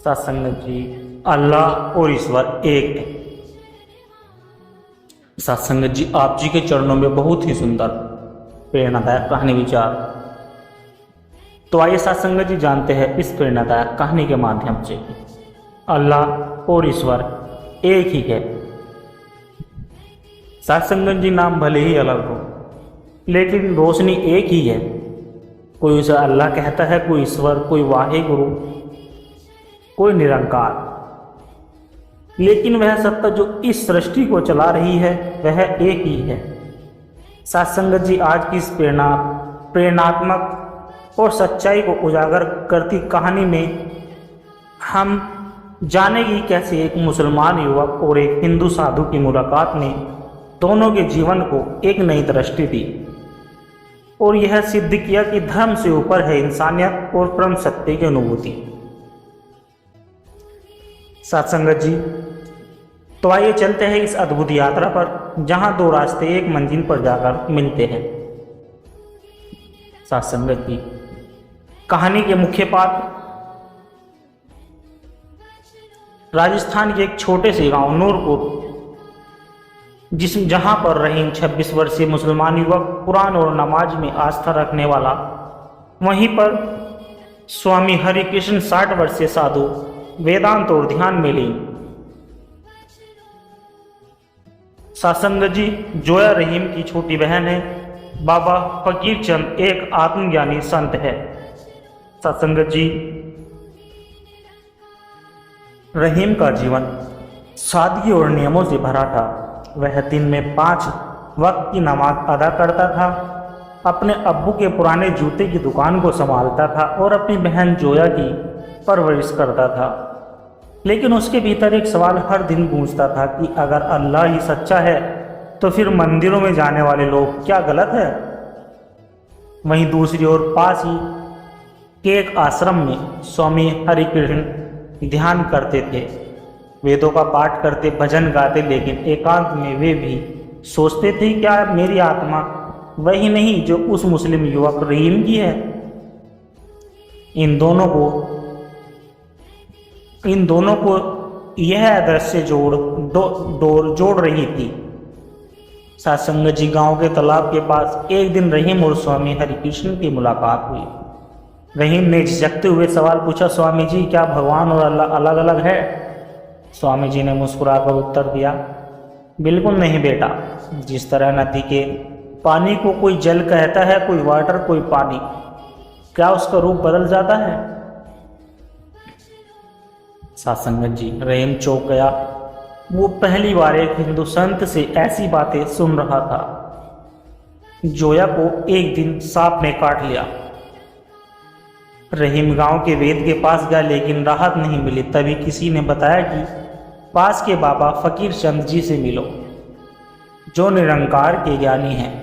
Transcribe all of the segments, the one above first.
सत्संग जी, अल्लाह और ईश्वर एक है। सत्संग जी, आप जी के चरणों में बहुत ही सुंदर प्रेरणादायक कहानी विचार। तो आइए सत्संग जी जानते हैं इस प्रेरणादायक कहानी के माध्यम से अल्लाह और ईश्वर एक ही है। सत्संग जी, नाम भले ही अलग हो लेकिन रोशनी एक ही है। कोई उसे अल्लाह कहता है, कोई ईश्वर, कोई वाहे गुरु, कोई निरंकार, लेकिन वह सत्ता जो इस सृष्टि को चला रही है वह एक ही है। सत्संगत जी, आज की इस प्रेरणात्मक और सच्चाई को उजागर करती कहानी में हम जानेंगे कैसे एक मुसलमान युवक और एक हिंदू साधु की मुलाकात ने दोनों के जीवन को एक नई दृष्टि दी और यह सिद्ध किया कि धर्म से ऊपर है इंसानियत और परम सत्य की अनुभूति। सत्संगत जी, तो आइए चलते हैं इस अद्भुत यात्रा पर जहां दो रास्ते एक मंजिल पर जाकर मिलते हैं। सत्संगत जी, कहानी के मुख्य पात्र राजस्थान के एक छोटे से गांव नूरपुर, जहां पर रहीम 26 वर्षीय मुसलमान युवक, कुरान और नमाज में आस्था रखने वाला, वहीं पर स्वामी हरिकृष्ण 60 वर्षीय साधु, वेदांत और ध्यान में लीन। सत्संग जी, जोया रहीम की छोटी बहन है। बाबा फकीर चंद एक आत्मज्ञानी संत है। सत्संग जी, रहीम का जीवन सादगी और नियमों से भरा था। वह दिन में 5 वक्त की नमाज अदा करता था, अपने अब्बू के पुराने जूते की दुकान को संभालता था और अपनी बहन जोया की परवरिश करता था। लेकिन उसके भीतर एक सवाल हर दिन गूंजता था कि अगर अल्लाह ही सच्चा है तो फिर मंदिरों में जाने वाले लोग क्या गलत है? वहीं दूसरी ओर पास ही के एक आश्रम में स्वामी हरिकृष्ण ध्यान करते थे, वेदों का पाठ करते, भजन गाते, लेकिन एकांत में वे भी सोचते थे क्या मेरी आत्मा वही नहीं जो उस मुस्लिम युवक रहीम की है? इन दोनों को यह अदृश्य डोर जोड़ रही थी। सत्संग जी, गांव के तालाब के पास एक दिन रहीम और स्वामी हरिकृष्ण की मुलाकात हुई। रहीम ने झिझकते हुए सवाल पूछा, स्वामी जी, क्या भगवान और अल्लाह अलग अलग है? स्वामी जी ने मुस्कुराकर उत्तर दिया, बिल्कुल नहीं बेटा। जिस तरह नदी के पानी को कोई जल कहता है, कोई वाटर, कोई पानी, क्या उसका रूप बदल जाता है? सत्संगत जी, रहीम चौंक गया। वो पहली बार एक हिंदू संत से ऐसी बातें सुन रहा था। जोया को एक दिन सांप ने काट लिया। रहीम गांव के वेद के पास गया लेकिन राहत नहीं मिली। तभी किसी ने बताया कि पास के बाबा फकीर चंद जी से मिलो, जो निरंकार के ज्ञानी हैं।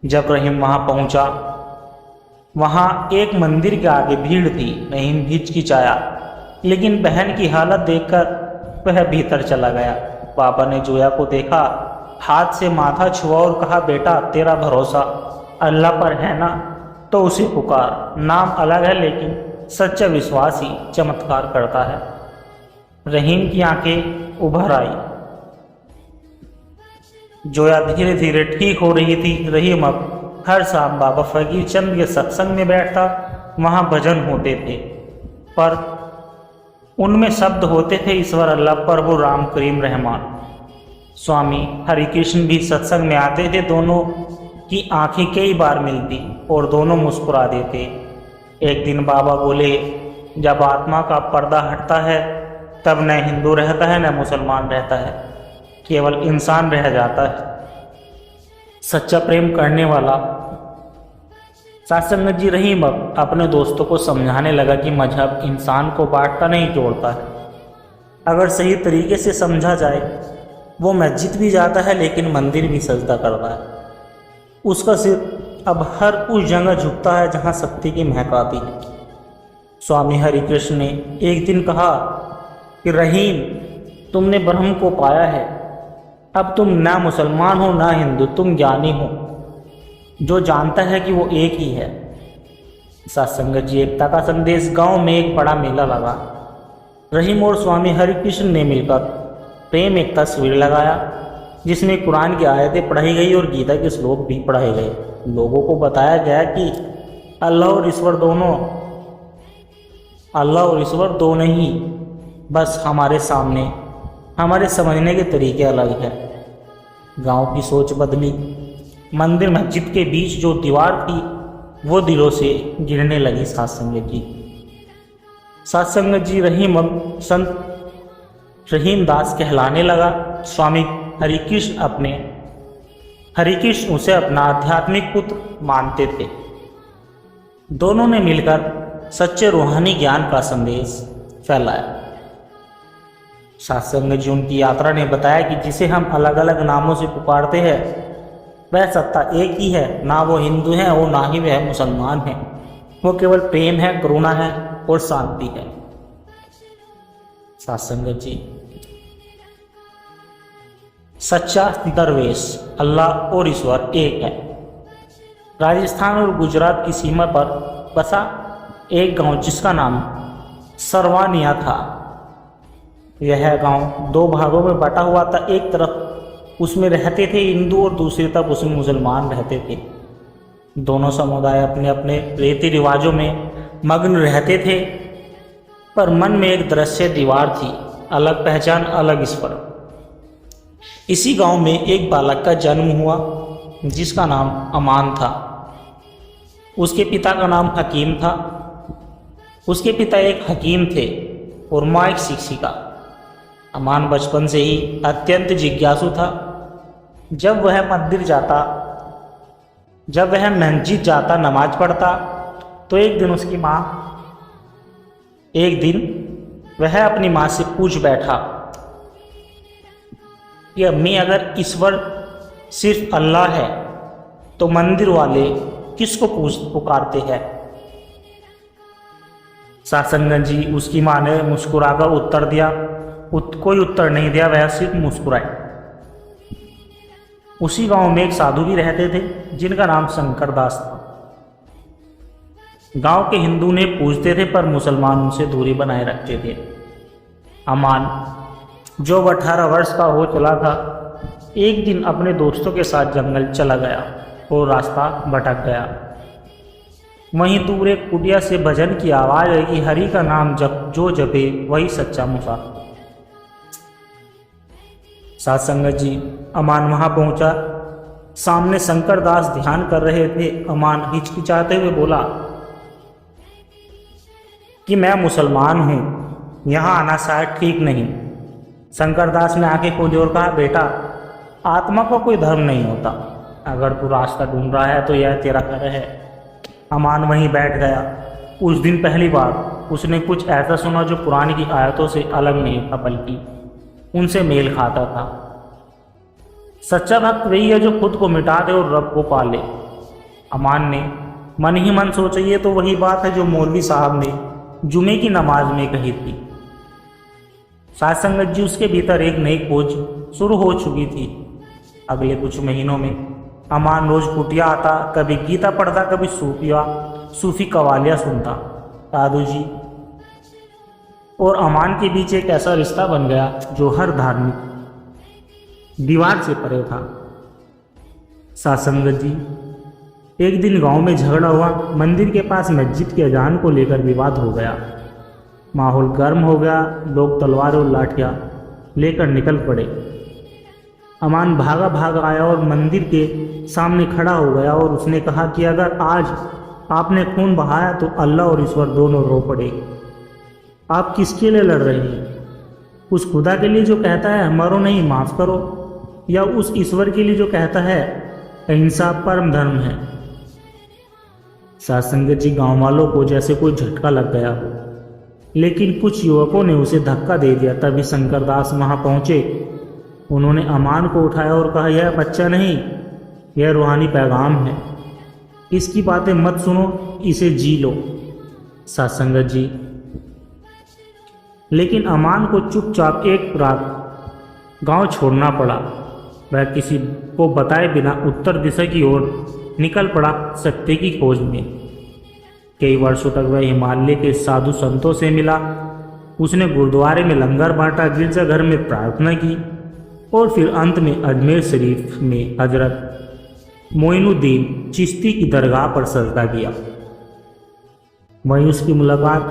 जब रहीम वहां पहुंचा, वहां एक मंदिर के आगे भीड़ थी। रहीम हिचकिचाया, लेकिन बहन की हालत देखकर वह भीतर चला गया। बाबा ने जोया को देखा, हाथ से माथा छुआ और कहा, बेटा, तेरा भरोसा अल्लाह पर है ना, तो उसे पुकार। नाम अलग है लेकिन सच्चा विश्वास ही चमत्कार करता है। रहीम की आंखें उभर आई। जोया धीरे धीरे ठीक हो रही थी। रहीम अब हर शाम बाबा फकीर चंद के सत्संग में बैठता। वहां भजन होते थे पर उनमें शब्द होते थे ईश्वर, अल्लाह, प्रभु, राम, करीम, रहमान। स्वामी हरिकृष्ण भी सत्संग में आते थे। दोनों की आंखें कई बार मिलती और दोनों मुस्कुरा देते। एक दिन बाबा बोले, जब आत्मा का पर्दा हटता है तब न हिंदू रहता है न मुसलमान रहता है, केवल इंसान रह जाता है, सच्चा प्रेम करने वाला। सत्संग जी, रहीम अब अपने दोस्तों को समझाने लगा कि मजहब इंसान को बांटता नहीं, जोड़ता है। अगर सही तरीके से समझा जाए, वो मस्जिद भी जाता है लेकिन मंदिर भी सजदा करता है। उसका सिर अब हर उस जगह झुकता है जहाँ सत्य की महक आती है। स्वामी हरिकृष्ण ने एक दिन कहा कि रहीम, तुमने ब्रह्म को पाया है। अब तुम ना मुसलमान हो ना हिंदू, तुम ज्ञानी हो जो जानता है कि वो एक ही है। सत्संगत जी, एकता का संदेश। गांव में एक बड़ा मेला लगा। रहीम और स्वामी हरिकृष्ण ने मिलकर प्रेम एकता शिविर लगाया, जिसमें कुरान की आयतें पढ़ाई गई और गीता के श्लोक भी पढ़ाए गए। लोगों को बताया गया कि अल्लाह और ईश्वर दो नहीं, बस हमारे सामने हमारे समझने के तरीके अलग हैं। गांव की सोच बदली। मंदिर मस्जिद के बीच जो दीवार थी वो दिलों से गिरने लगी। सत्संगत जी संत रहीम दास कहलाने लगा। स्वामी हरिकृष्ण उसे अपना आध्यात्मिक पुत्र मानते थे। दोनों ने मिलकर सच्चे रूहानी ज्ञान का संदेश फैलाया। सत्संगत जी, उनकी यात्रा ने बताया कि जिसे हम अलग अलग नामों से पुकारते हैं वह सत्ता एक ही है। ना वो हिंदू है और ना ही वह मुसलमान है। वो केवल प्रेम है, करुणा है और शांति है। सत्संगत जी, सच्चा दरवेश, अल्लाह और ईश्वर एक है। राजस्थान और गुजरात की सीमा पर बसा एक गांव जिसका नाम सरवानिया था। यह गांव दो भागों में बटा हुआ था। एक तरफ उसमें रहते थे हिंदू और दूसरी तरफ उसमें मुसलमान रहते थे। दोनों समुदाय अपने अपने रीति रिवाजों में मग्न रहते थे, पर मन में एक दृश्य दीवार थी, अलग पहचान, अलग ईश्वर। इसी गांव में एक बालक का जन्म हुआ जिसका नाम अमान था। उसके पिता का नाम हकीम था। उसके पिता एक हकीम थे और माँ एक शिक्षिका। अमान बचपन से ही अत्यंत जिज्ञासु था। जब वह मस्जिद जाता, नमाज पढ़ता, तो एक दिन वह अपनी माँ से पूछ बैठा कि अम्मी, अगर ईश्वर सिर्फ अल्लाह है तो मंदिर वाले किसको पुकारते हैं? सत्संगत जी, उसकी माँ ने मुस्कुराकर उत्तर दिया। कोई उत्तर नहीं दिया, वह सिर्फ मुस्कुराई। उसी गांव में एक साधु भी रहते थे जिनका नाम शंकर दास था। गांव के हिंदू ने पूजते थे पर मुसलमान उनसे दूरी बनाए रखते थे। अमान, जो 18 वर्ष का हो चला था, एक दिन अपने दोस्तों के साथ जंगल चला गया और रास्ता भटक गया। वहीं दूर एक कुटिया से भजन की आवाज आई कि हरि का नाम जो जपे वही सच्चा मुसाफिर। सत्संगत जी, अमान वहां पहुंचा। सामने शंकर दास ध्यान कर रहे थे। अमान हिचकिचाते हुए बोला कि मैं मुसलमान हूं, यहां आना शायद ठीक नहीं। शंकर दास ने आंखें खोली और कहा, बेटा, आत्मा का कोई धर्म नहीं होता। अगर तू रास्ता ढूंढ रहा है तो यह तेरा घर है। अमान वहीं बैठ गया। उस दिन पहली बार उसने कुछ ऐसा सुना जो कुरान की आयतों से अलग नहीं था, बल्कि उनसे मेल खाता था। सच्चा भक्त वही है जो खुद को मिटा दे और रब को पाले। अमान ने मन ही मन सोचा, ये तो वही बात है जो मौलवी साहब ने जुमे की नमाज में कही थी। सत्संगत जी, उसके भीतर एक नई खोज शुरू हो चुकी थी। अगले कुछ महीनों में अमान रोज कुटिया आता, कभी गीता पढ़ता, कभी सूफी कवालियाँ सुनता। साधु जी और अमान के बीच एक ऐसा रिश्ता बन गया जो हर धार्मिक दीवार से परे था। सत्संगत जी, एक दिन गांव में झगड़ा हुआ। मंदिर के पास मस्जिद के अजान को लेकर विवाद हो गया। माहौल गर्म हो गया। लोग तलवार और लाठियां लेकर निकल पड़े। अमान भागा आया और मंदिर के सामने खड़ा हो गया और उसने कहा कि अगर आज आपने खून बहाया तो अल्लाह और ईश्वर दोनों रो पड़े। आप किसके लिए लड़ रहे हैं? उस खुदा के लिए जो कहता है मरो नहीं, माफ़ करो, या उस ईश्वर के लिए जो कहता है अहिंसा परम धर्म है? सत्संगत जी, गांव वालों को जैसे कोई झटका लग गया हो, लेकिन कुछ युवकों ने उसे धक्का दे दिया। तभी शंकर दास वहां पहुंचे। उन्होंने अमान को उठाया और कहा, यह बच्चा नहीं, यह रूहानी पैगाम है। इसकी बातें मत सुनो, इसे जी लो। सत्संगत जी, लेकिन अमान को चुपचाप एक रात गांव छोड़ना पड़ा। वह किसी को बताए बिना उत्तर दिशा की ओर निकल पड़ा, सत्य की खोज में। कई वर्षों तक वह हिमालय के साधु संतों से मिला। उसने गुरुद्वारे में लंगर बांटा, गिरजाघर में प्रार्थना की और फिर अंत में अजमेर शरीफ में हजरत मोइनुद्दीन चिश्ती की दरगाह पर सजदा किया। वहीं उसकी मुलाकात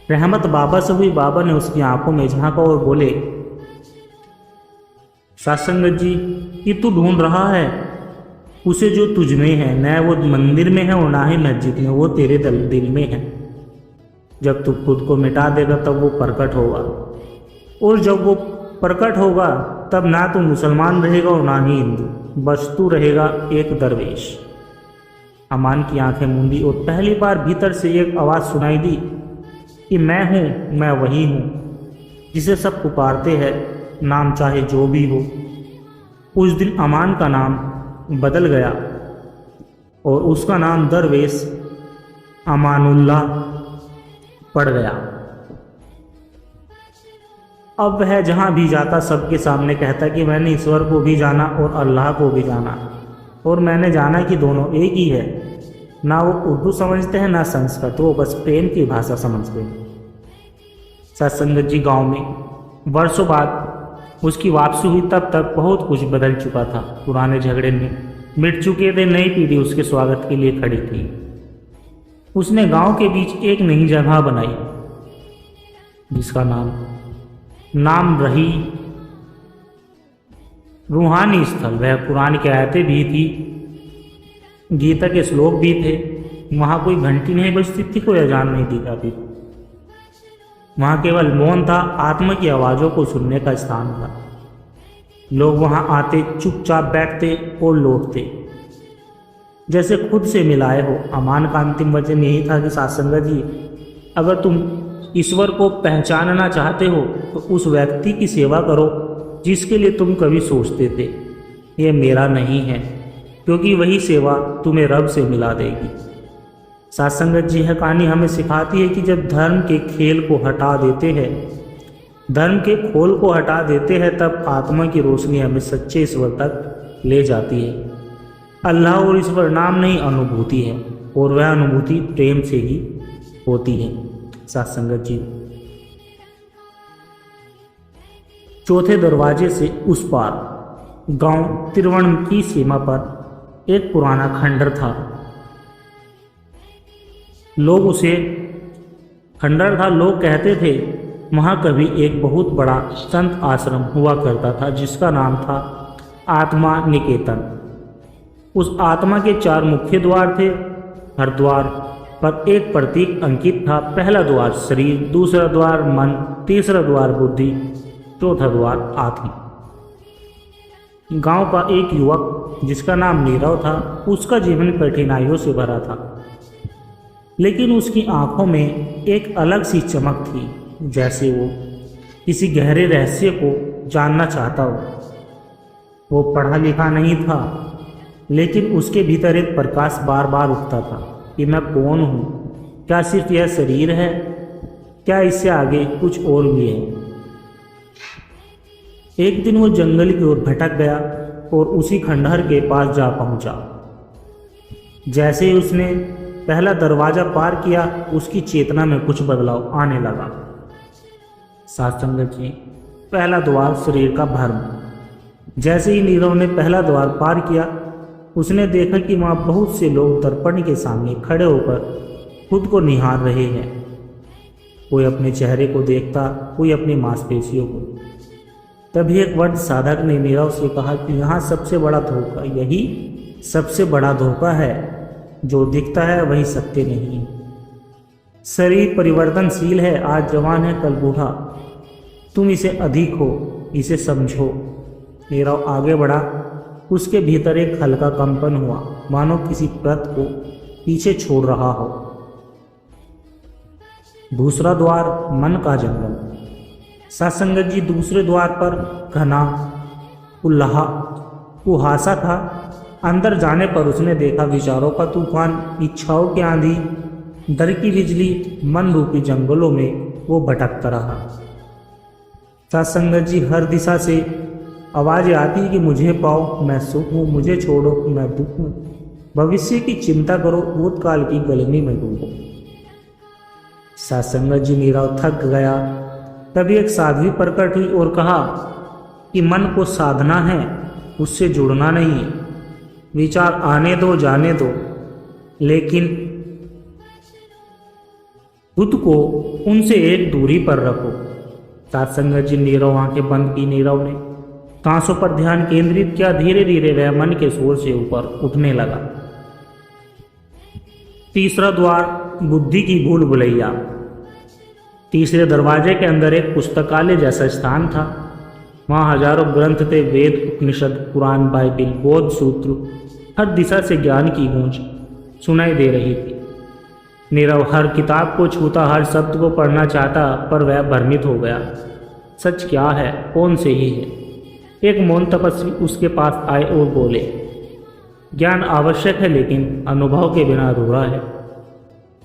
रहमत बाबा से हुई। बाबा ने उसकी आंखों में झांका और बोले, सत्संगत जी, ये तू ढूंढ रहा है उसे जो तुझ में है, न वो मंदिर में है और ना ही मस्जिद में, वो तेरे दिल में है। जब तू खुद को मिटा देगा तब वो प्रकट होगा, और जब वो प्रकट होगा तब ना तू मुसलमान रहेगा और ना ही हिंदू, बस तू रहेगा एक दरवेश। अमान की आंखें मूंदी और पहली बार भीतर से एक आवाज़ सुनाई दी कि मैं हूँ, मैं वही हूँ जिसे सब पुकारते हैं, नाम चाहे जो भी हो। उस दिन अमान का नाम बदल गया और उसका नाम दरवेश अमानुल्लाह पड़ गया। अब वह जहाँ भी जाता सबके सामने कहता कि मैंने ईश्वर को भी जाना और अल्लाह को भी जाना, और मैंने जाना कि दोनों एक ही है। ना वो उर्दू समझते हैं ना संस्कृत, वो बस प्रेम की भाषा समझते हैं। सत्संगत जी, गांव में वर्षों बाद उसकी वापसी हुई तब तक बहुत कुछ बदल चुका था। पुराने झगड़े में मिट चुके थे, नई पीढ़ी उसके स्वागत के लिए खड़ी थी। उसने गांव के बीच एक नई जगह बनाई जिसका नाम रही रूहानी स्थल। वह कुरान की आयतें भी थी, गीता के श्लोक भी थे। वहाँ कोई घंटी नहीं बजती थी, कोई अजान नहीं दी जाती थी। वहाँ केवल मौन था, आत्मा की आवाज़ों को सुनने का स्थान था। लोग वहाँ आते, चुपचाप बैठते और लौटते जैसे खुद से मिलाए हो। अमान का अंतिम वचन यही था कि सत्संगत जी, अगर तुम ईश्वर को पहचानना चाहते हो तो उस व्यक्ति की सेवा करो जिसके लिए तुम कभी सोचते थे ये मेरा नहीं है, क्योंकि वही सेवा तुम्हें रब से मिला देगी। सत्संगत जी, यह कहानी हमें सिखाती है कि जब धर्म के खेल को हटा देते हैं, धर्म के खोल को हटा देते हैं, तब आत्मा की रोशनी हमें सच्चे ईश्वर तक ले जाती है। अल्लाह और ईश्वर नाम नहीं, अनुभूति है, और वह अनुभूति प्रेम से ही होती है। सत्संगत जी, चौथे दरवाजे से उस पार गांव त्रिवण की सीमा पर एक पुराना खंडर था। लोग कहते थे वहाँ कभी एक बहुत बड़ा संत आश्रम हुआ करता था जिसका नाम था आत्मा निकेतन। उस आत्मा के 4 मुख्य द्वार थे। हर द्वार पर एक प्रतीक अंकित था। पहला द्वार शरीर, दूसरा द्वार मन, तीसरा द्वार बुद्धि, चौथा द्वार आत्मा। गांव का एक युवक जिसका नाम नीरव था, उसका जीवन कठिनाइयों से भरा था, लेकिन उसकी आंखों में एक अलग सी चमक थी, जैसे वो किसी गहरे रहस्य को जानना चाहता हो। वो पढ़ा लिखा नहीं था, लेकिन उसके भीतर एक प्रकाश बार बार उठता था कि मैं कौन हूँ, क्या सिर्फ यह शरीर है, क्या इससे आगे कुछ और भी है। एक दिन वो जंगल की ओर भटक गया और उसी खंडहर के पास जा पहुंचा। जैसे ही उसने पहला दरवाजा पार किया, उसकी चेतना में कुछ बदलाव आने लगा। सत्संगत जी, पहला द्वार शरीर का भ्रम। जैसे ही नीरव ने पहला द्वार पार किया, उसने देखा कि वहाँ बहुत से लोग दर्पण के सामने खड़े होकर खुद को निहार रहे हैं। कोई अपने चेहरे को देखता, कोई अपनी मांसपेशियों को। तभी एक वृद्ध साधक ने नीरव से कहा कि यहाँ सबसे बड़ा धोखा, यही सबसे बड़ा धोखा है। जो दिखता है वही सत्य नहीं है। शरीर परिवर्तनशील है, आज जवान है कल बूढ़ा। तुम इसे अधिक हो, इसे समझो। नीरव आगे बढ़ा। उसके भीतर एक हल्का कंपन हुआ, मानो किसी प्रत को पीछे छोड़ रहा हो। दूसरा द्वार मन का जंगल। सत्संगत जी, दूसरे द्वार पर घना कुहासा था। अंदर जाने पर उसने देखा विचारों का तूफान, इच्छाओं की आंधी, डर की बिजली। मन रूपी जंगलों में वो भटकता रहा। सत्संगत जी, हर दिशा से आवाज़ें आती कि मुझे पाओ, मैं सुख हूँ, मुझे छोड़ो, मैं दुख हूँ। भविष्य की चिंता करो, भूतकाल की गलनी में डूबो। सत्संगत जी नीरव थक गया। तभी एक साध्वी प्रकट हुई और कहा कि मन को साधना है, उससे जुड़ना नहीं। विचार आने दो, जाने दो, लेकिन खुद को उनसे एक दूरी पर रखो। सत्संगत जी नीरव आंखें बंद की। नीरव ने सांसों पर ध्यान केंद्रित किया। धीरे धीरे वह मन के शोर से ऊपर उठने लगा। तीसरा द्वार, बुद्धि की भूल भुलैया। तीसरे दरवाजे के अंदर एक पुस्तकालय जैसा स्थान था। वहां हजारों ग्रंथ थे, वेद, उपनिषद, कुरान, बाइबिल, बौद्ध सूत्र। हर दिशा से ज्ञान की गूंज सुनाई दे रही थी। नीरव हर किताब को छूता, हर शब्द को पढ़ना चाहता, पर वह भ्रमित हो गया। सच क्या है, कौन से ही है? एक मौन तपस्वी उसके पास आए और बोले, ज्ञान आवश्यक है, लेकिन अनुभव के बिना अधूरा है।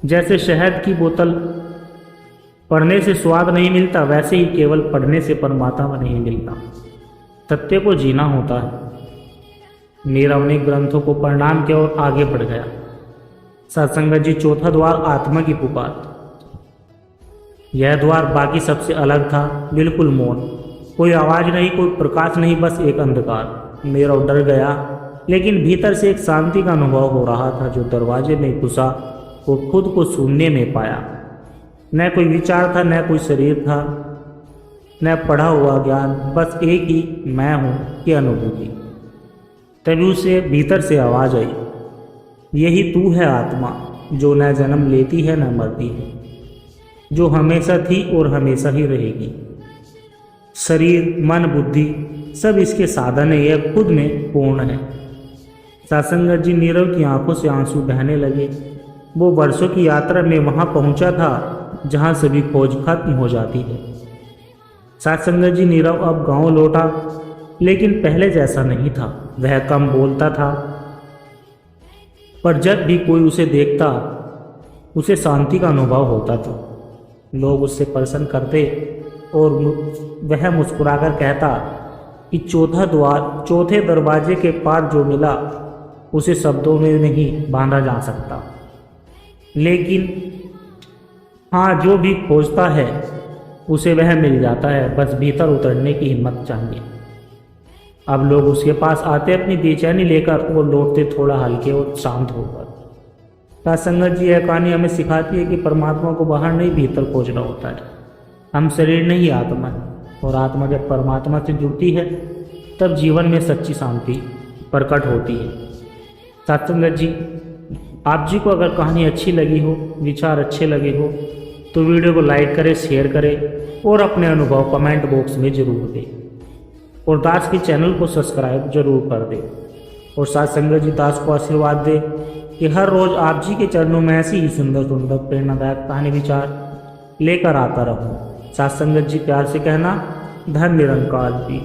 जैसे शहद की बोतल पढ़ने से स्वाद नहीं मिलता, वैसे ही केवल पढ़ने से परमात्मा नहीं मिलता। सत्य को जीना होता है। नीरव ने ग्रंथों को प्रणाम किया और आगे बढ़ गया। सत्संगत जी चौथा द्वार, आत्मा की पुकार। यह द्वार बाकी सबसे अलग था, बिल्कुल मौन। कोई आवाज नहीं, कोई प्रकाश नहीं, बस एक अंधकार। नीरव डर गया, लेकिन भीतर से एक शांति का अनुभव हो रहा था। जो दरवाजे में घुसा वो खुद को शून्य में पाया। न कोई विचार था, न कोई शरीर था, न पढ़ा हुआ ज्ञान, बस एक ही मैं हूं की अनुभूति। तभी उसे भीतर से आवाज आई, यही तू है आत्मा, जो न जन्म लेती है न मरती है, जो हमेशा थी और हमेशा ही रहेगी। शरीर, मन, बुद्धि सब इसके साधन है, यह खुद में पूर्ण है। सत्संगत जी नीरव की आंखों से आंसू बहने लगे। वो वर्षों की यात्रा में वहां पहुंचा था जहां सभी खोज खत्म हो जाती है। सत्संगत जी नीरव अब गांव लौटा, लेकिन पहले जैसा नहीं था। वह कम बोलता था, पर जब भी कोई उसे देखता उसे शांति का अनुभव होता था। लोग उससे प्रसन्न करते और वह मुस्कुराकर कहता कि चौथा द्वार, चौथे दरवाजे के पार जो मिला उसे शब्दों में नहीं बांधा जा सकता, लेकिन हाँ, जो भी खोजता है उसे वह मिल जाता है। बस भीतर उतरने की हिम्मत चाहिए। अब लोग उसके पास आते अपनी बेचैनी लेकर और लौटते थोड़ा हल्के और शांत होकर। सत्संगत जी यह कहानी हमें सिखाती है कि परमात्मा को बाहर नहीं, भीतर खोजना होता है। हम शरीर नहीं, आत्मा है, और आत्मा जब परमात्मा से जुड़ती है तब जीवन में सच्ची शांति प्रकट होती है। सत्संगत जी, आप जी को अगर कहानी अच्छी लगी हो, विचार अच्छे लगे हो, तो वीडियो को लाइक करें, शेयर करें और अपने अनुभव कमेंट बॉक्स में जरूर दें। और दास के चैनल को सब्सक्राइब जरूर कर दें। और सत्संगत जी दास को आशीर्वाद दे कि हर रोज आप जी के चरणों में ऐसी ही सुंदर सुंदर प्रेरणादायक कहानी विचार लेकर आता रहूं। सत्संगत जी प्यार से कहना, धन निरंकार जी।